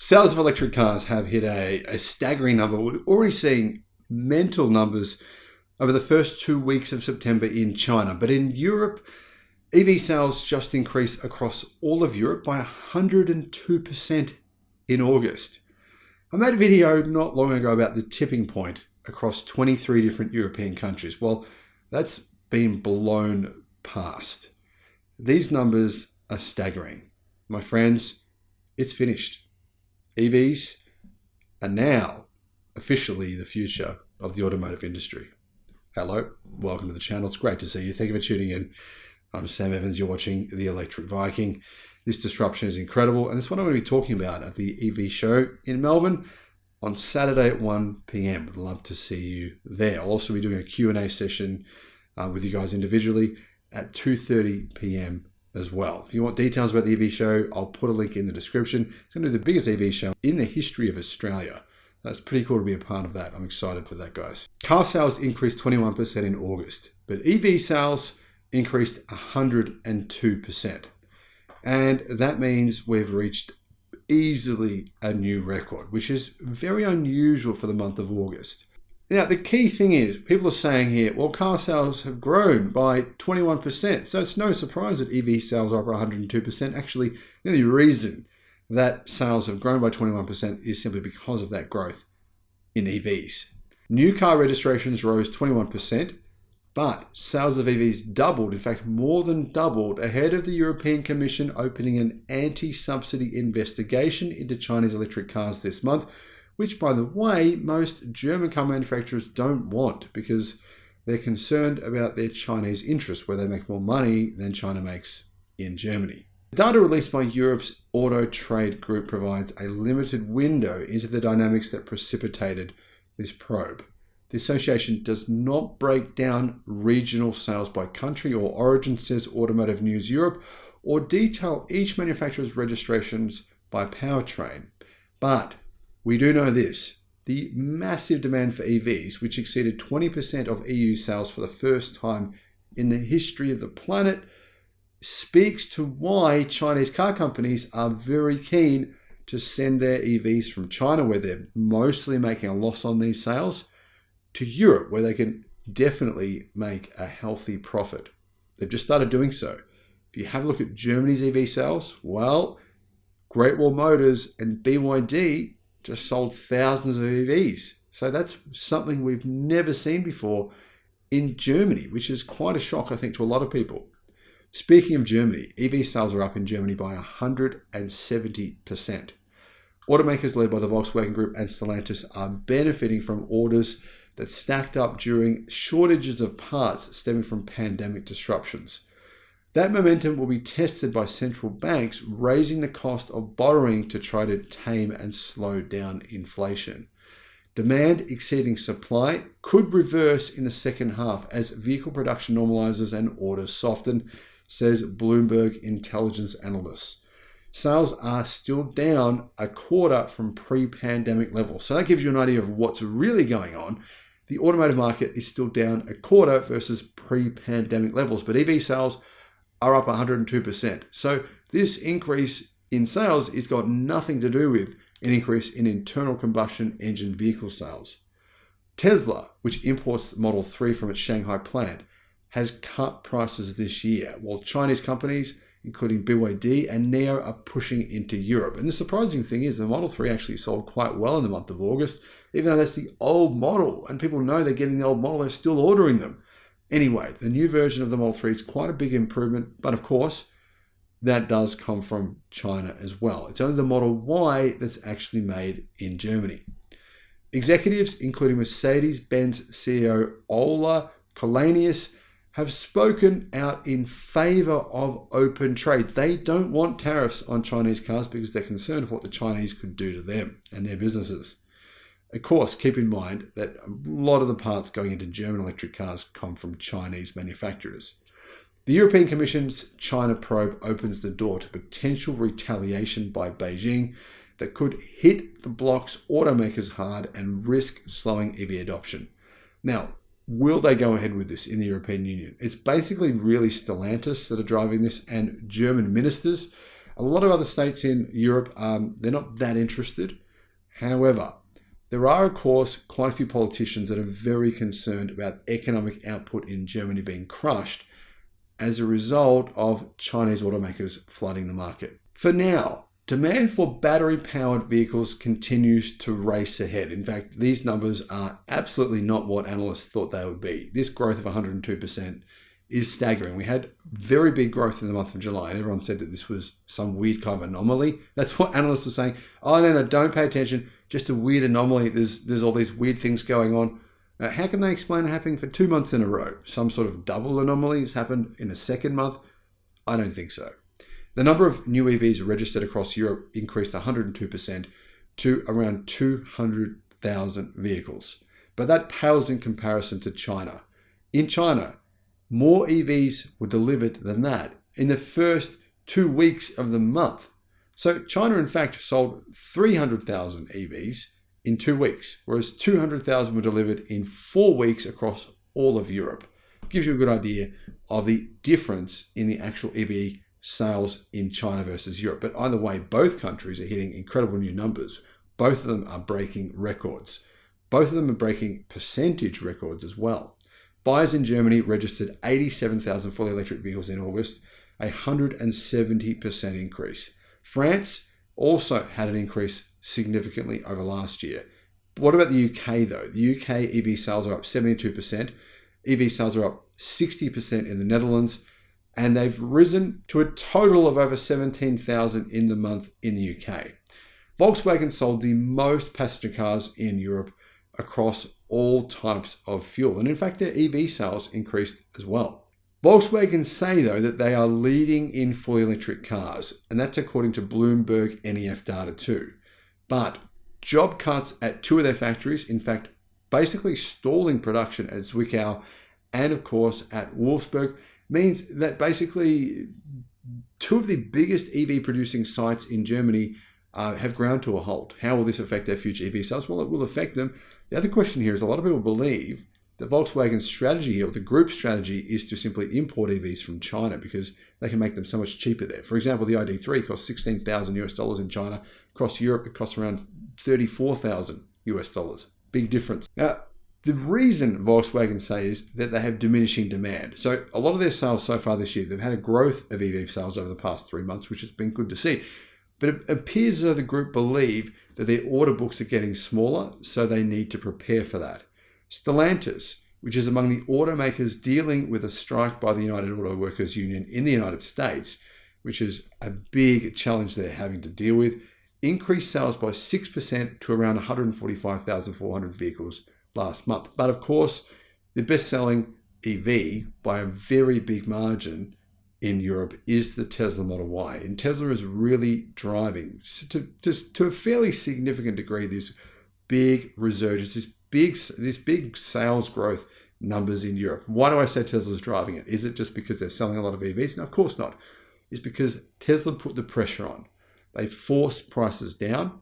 Sales of electric cars have hit a staggering number. We're already seeing mental numbers over the first 2 weeks of September in China. But in Europe, EV sales just increased across all of Europe by 102% in August. I made a video not long ago about the tipping point across 23 different European countries. Well, that's been blown past. These numbers are staggering. My friends, it's finished. EVs are now officially the future of the automotive industry. Hello, welcome to the channel. It's great to see you. Thank you for tuning in. I'm Sam Evans. You're watching the Electric Viking. This disruption is incredible, and it's what I'm going to be talking about at the EV show in Melbourne on Saturday at 1 p.m. Would love to see you there. I'll also be doing a Q&A session with you guys individually at 2:30 p.m. as well. If you want details about the EV show, I'll put a link in the description. It's going to be the biggest EV show in the history of Australia. That's pretty cool to be a part of that. I'm excited for that, guys. Car sales increased 21% in August, but EV sales increased 102%. And that means we've reached easily a new record, which is very unusual for the month of August. Now, the key thing is, people are saying here, well, car sales have grown by 21%. So it's no surprise that EV sales are up 102%. Actually, the only reason that sales have grown by 21% is simply because of that growth in EVs. New car registrations rose 21%, but sales of EVs doubled, in fact, more than doubled, ahead of the European Commission opening an anti-subsidy investigation into Chinese electric cars this month, which, by the way, most German car manufacturers don't want because they're concerned about their Chinese interests, where they make more money than China makes in Germany. Data released by Europe's Auto Trade Group provides a limited window into the dynamics that precipitated this probe. The association does not break down regional sales by country or origin, says Automotive News Europe, or detail each manufacturer's registrations by powertrain. But we do know this: the massive demand for EVs, which exceeded 20% of EU sales for the first time in the history of the planet, speaks to why Chinese car companies are very keen to send their EVs from China, where they're mostly making a loss on these sales, to Europe, where they can definitely make a healthy profit. They've just started doing so. If you have a look at Germany's EV sales, well, Great Wall Motors and BYD just sold thousands of EVs. So that's something we've never seen before in Germany, which is quite a shock, I think, to a lot of people. Speaking of Germany, EV sales are up in Germany by 170%. Automakers led by the Volkswagen Group and Stellantis are benefiting from orders that stacked up during shortages of parts stemming from pandemic disruptions. That momentum will be tested by central banks raising the cost of borrowing to try to tame and slow down inflation. Demand exceeding supply could reverse in the second half as vehicle production normalizes and orders soften, says Bloomberg intelligence analysts. Sales are still down a quarter from pre-pandemic levels. So that gives you an idea of what's really going on. The automotive market is still down a quarter versus pre-pandemic levels, but EV sales are up 102%. So this increase in sales has got nothing to do with an increase in internal combustion engine vehicle sales. Tesla, which imports Model 3 from its Shanghai plant, has cut prices this year, while Chinese companies, including BYD and Nio, are pushing into Europe. And the surprising thing is the Model 3 actually sold quite well in the month of August, even though that's the old model, and people know they're getting the old model, they're still ordering them. Anyway, the new version of the Model 3 is quite a big improvement, but of course, that does come from China as well. It's only the Model Y that's actually made in Germany. Executives, including Mercedes-Benz CEO Ola Källenius, have spoken out in favor of open trade. They don't want tariffs on Chinese cars because they're concerned of what the Chinese could do to them and their businesses. Of course, keep in mind that a lot of the parts going into German electric cars come from Chinese manufacturers. The European Commission's China probe opens the door to potential retaliation by Beijing that could hit the bloc's automakers hard and risk slowing EV adoption. Now, will they go ahead with this in the European Union? It's basically really Stellantis that are driving this and German ministers. A lot of other states in Europe, they're not that interested. However, there are, of course, quite a few politicians that are very concerned about economic output in Germany being crushed as a result of Chinese automakers flooding the market. For now, demand for battery-powered vehicles continues to race ahead. In fact, these numbers are absolutely not what analysts thought they would be. This growth of 102% is staggering. We had very big growth in the month of July, and everyone said that this was some weird kind of anomaly. That's what analysts were saying. Oh, no, don't pay attention. Just a weird anomaly. There's all these weird things going on. How can they explain it happening for 2 months in a row? Some sort of double anomaly has happened in a second month? I don't think so. The number of new EVs registered across Europe increased 102% to around 200,000 vehicles. But that pales in comparison to China. In China, more EVs were delivered than that in the first 2 weeks of the month. So China, in fact, sold 300,000 EVs in 2 weeks, whereas 200,000 were delivered in 4 weeks across all of Europe. Gives you a good idea of the difference in the actual EV sales in China versus Europe. But either way, both countries are hitting incredible new numbers. Both of them are breaking records. Both of them are breaking percentage records as well. Buyers in Germany registered 87,000 fully electric vehicles in August, a 170% increase. France also had an increase significantly over last year. What about the UK though? The UK EV sales are up 72%. EV sales are up 60% in the Netherlands, and they've risen to a total of over 17,000 in the month in the UK. Volkswagen sold the most passenger cars in Europe across all types of fuel. And in fact, their EV sales increased as well. Volkswagen say, though, that they are leading in fully electric cars, and that's according to Bloomberg NEF data too. But job cuts at 2 of their factories, in fact, basically stalling production at Zwickau and, of course, at Wolfsburg, means that basically 2 of the biggest EV producing sites in Germany have ground to a halt. How will this affect their future EV sales? Well, it will affect them. The other question here is a lot of people believe that Volkswagen's strategy, or the group's strategy, is to simply import EVs from China because they can make them so much cheaper there. For example, the ID3 costs $16,000 in China. Across Europe, it costs around $34,000. Big difference. Now, the reason Volkswagen say is that they have diminishing demand. So a lot of their sales so far this year, they've had a growth of EV sales over the past 3 months, which has been good to see. But it appears as though the group believe that their order books are getting smaller, so they need to prepare for that. Stellantis, which is among the automakers dealing with a strike by the United Auto Workers Union in the United States, which is a big challenge they're having to deal with, increased sales by 6% to around 145,400 vehicles last month. But of course, the best-selling EV by a very big margin in Europe is the Tesla Model Y. And Tesla is really driving to a fairly significant degree this big resurgence, this big sales growth numbers in Europe. Why do I say Tesla's driving it? Is it just because they're selling a lot of EVs? No, of course not. It's because Tesla put the pressure on. They forced prices down.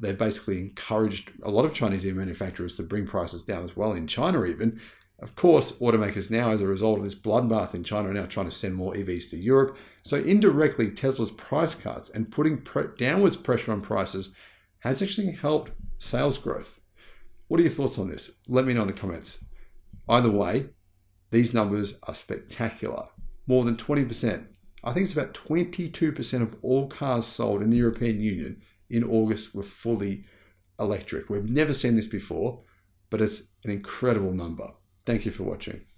They've basically encouraged a lot of Chinese EV manufacturers to bring prices down as well, in China even. Of course, automakers now, as a result of this bloodbath in China, are now trying to send more EVs to Europe. So indirectly, Tesla's price cuts and putting downwards pressure on prices has actually helped sales growth. What are your thoughts on this? Let me know in the comments. Either way, these numbers are spectacular. More than 20%. I think it's about 22% of all cars sold in the European Union in August were fully electric. We've never seen this before, but it's an incredible number. Thank you for watching.